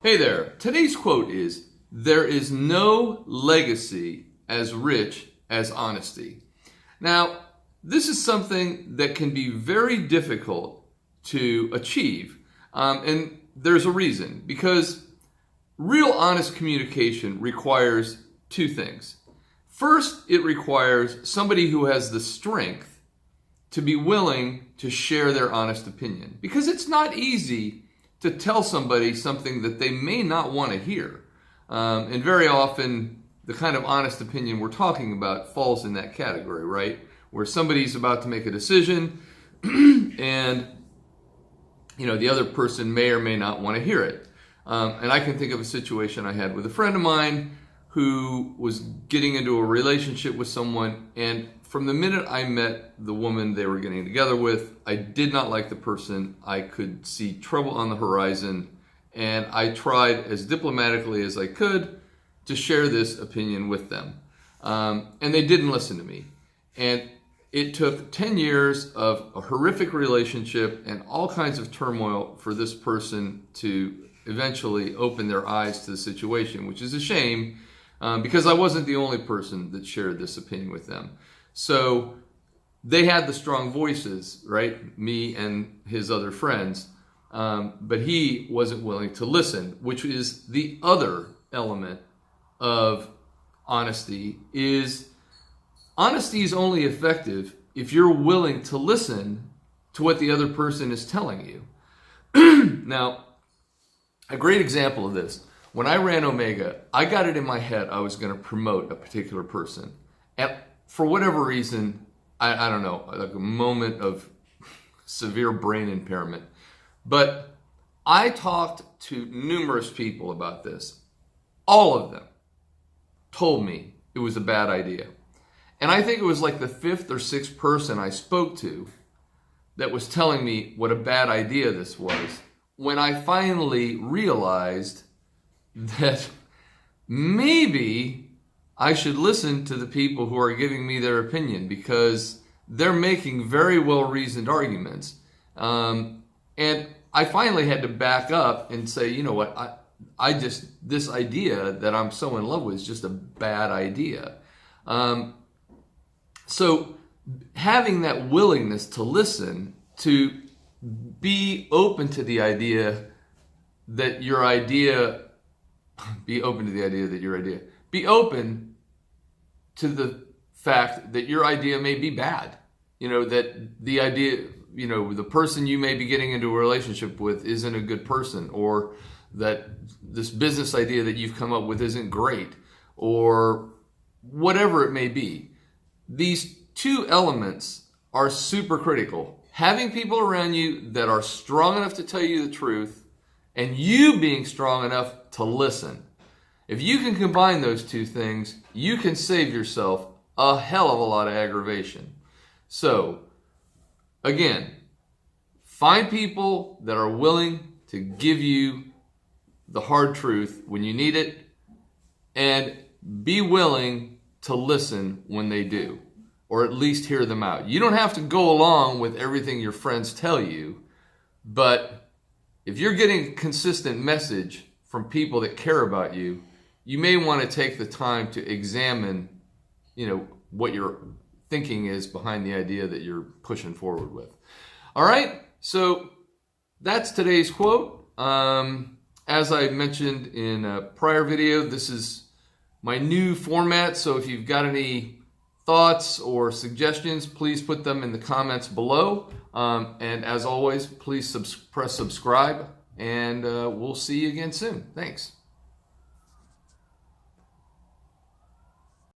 Hey there, today's quote is, "There is no legacy as rich as honesty." Now, this is something that can be very difficult to achieve, and there's a reason, because real honest communication requires two things. First, it requires somebody who has the strength to be willing to share their honest opinion, because it's not easy to tell somebody something that they may not want to hear. And very often, the kind of honest opinion we're talking about falls in that category, right? Where somebody's about to make a decision and the other person may or may not want to hear it. And I can think of a situation I had with a friend of mine who was getting into a relationship with someone, and from the minute I met the woman they were getting together with, I did not like the person. I could see trouble on the horizon, and I tried as diplomatically as I could to share this opinion with them. And they didn't listen to me. And it took 10 years of a horrific relationship and all kinds of turmoil for this person to eventually open their eyes to the situation, which is a shame, because I wasn't the only person that shared this opinion with them. So they had the strong voices, right? Me and his other friends. But he wasn't willing to listen, which is the other element of honesty. Honesty is only effective if you're willing to listen to what the other person is telling you. Now, a great example of this. When I ran Omega, I got it in my head I was going to promote a particular person. And for whatever reason, I don't know, like a moment of severe brain impairment. But I talked to numerous people about this. All of them told me it was a bad idea. And I think it was like the fifth or sixth person I spoke to that was telling me what a bad idea this was, when I finally realized that maybe I should listen to the people who are giving me their opinion, because they're making very well-reasoned arguments. And I finally had to back up and say, you know what, this idea that I'm so in love with is just a bad idea. So having that willingness to listen, to be open to the idea that your idea, be open to the fact that your idea may be bad. That the idea, the person you may be getting into a relationship with isn't a good person, or that this business idea that you've come up with isn't great, or whatever it may be. These two elements are super critical. Having people around you that are strong enough to tell you the truth, and you being strong enough to listen. If you can combine those two things, you can save yourself a hell of a lot of aggravation. So, again, find people that are willing to give you the hard truth when you need it, and be willing to listen when they do, or at least hear them out. You don't have to go along with everything your friends tell you, but if you're getting a consistent message from people that care about you, you may want to take the time to examine, what your thinking is behind the idea that you're pushing forward with. All right, so that's today's quote. As I mentioned in a prior video, this is my new format, so if you've got any thoughts or suggestions, please put them in the comments below. And as always, please press subscribe, and we'll see you again soon. Thanks.